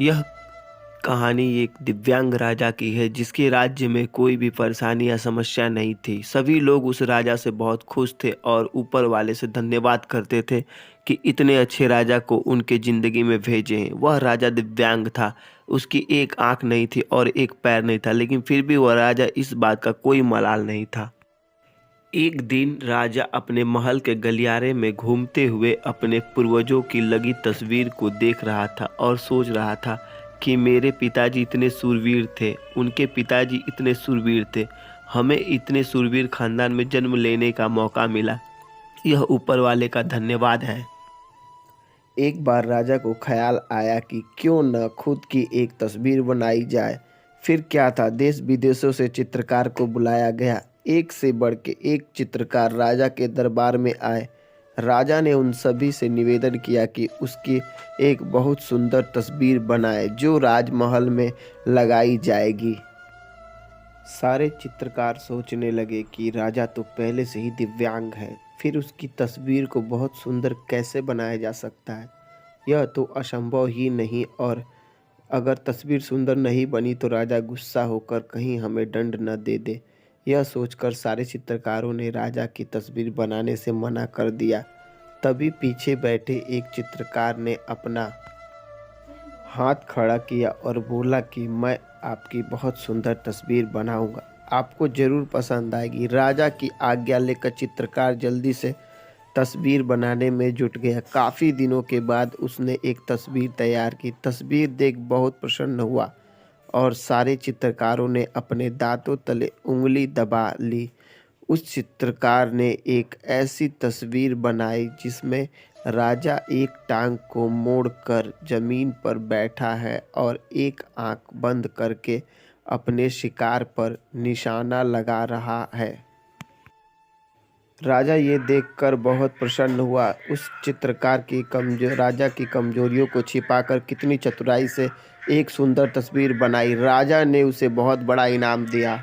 यह कहानी एक दिव्यांग राजा की है जिसके राज्य में कोई भी परेशानी या समस्या नहीं थी। सभी लोग उस राजा से बहुत खुश थे और ऊपर वाले से धन्यवाद करते थे कि इतने अच्छे राजा को उनके ज़िंदगी में भेजे हैं। वह राजा दिव्यांग था, उसकी एक आँख नहीं थी और एक पैर नहीं था, लेकिन फिर भी वह राजा इस बात का कोई मलाल नहीं था। एक दिन राजा अपने महल के गलियारे में घूमते हुए अपने पूर्वजों की लगी तस्वीर को देख रहा था और सोच रहा था कि मेरे पिताजी इतने शूरवीर थे, उनके पिताजी इतने शूरवीर थे, हमें इतने शूरवीर खानदान में जन्म लेने का मौका मिला। यह ऊपर वाले का धन्यवाद है। एक बार राजा को ख्याल आया कि क्यों न खुद की एक तस्वीर बनाई जाए। फिर क्या था, देश विदेशों से चित्रकार को बुलाया गया। एक से बढ़ के एक चित्रकार राजा के दरबार में आए। राजा ने उन सभी से निवेदन किया कि उसकी एक बहुत सुंदर तस्वीर बनाए जो राजमहल में लगाई जाएगी। सारे चित्रकार सोचने लगे कि राजा तो पहले से ही दिव्यांग है, फिर उसकी तस्वीर को बहुत सुंदर कैसे बनाया जा सकता है। यह तो असंभव ही नहीं, और अगर तस्वीर सुंदर नहीं बनी तो राजा गुस्सा होकर कहीं हमें दंड न दे दे। यह सोचकर सारे चित्रकारों ने राजा की तस्वीर बनाने से मना कर दिया। तभी पीछे बैठे एक चित्रकार ने अपना हाथ खड़ा किया और बोला कि मैं आपकी बहुत सुंदर तस्वीर बनाऊंगा, आपको ज़रूर पसंद आएगी। राजा की आज्ञा लेकर चित्रकार जल्दी से तस्वीर बनाने में जुट गया। काफ़ी दिनों के बाद उसने एक तस्वीर तैयार की। तस्वीर देख बहुत प्रसन्न हुआ और सारे चित्रकारों ने अपने दांतों तले उंगली दबा ली। उस चित्रकार ने एक ऐसी तस्वीर बनाई जिसमें राजा एक टांग को मोड़कर जमीन पर बैठा है और एक आंख बंद करके अपने शिकार पर निशाना लगा रहा है। राजा ये देखकर बहुत प्रसन्न हुआ। उस चित्रकार की राजा की कमजोरियों को छिपाकर कितनी चतुराई से एक सुंदर तस्वीर बनाई। राजा ने उसे बहुत बड़ा इनाम दिया।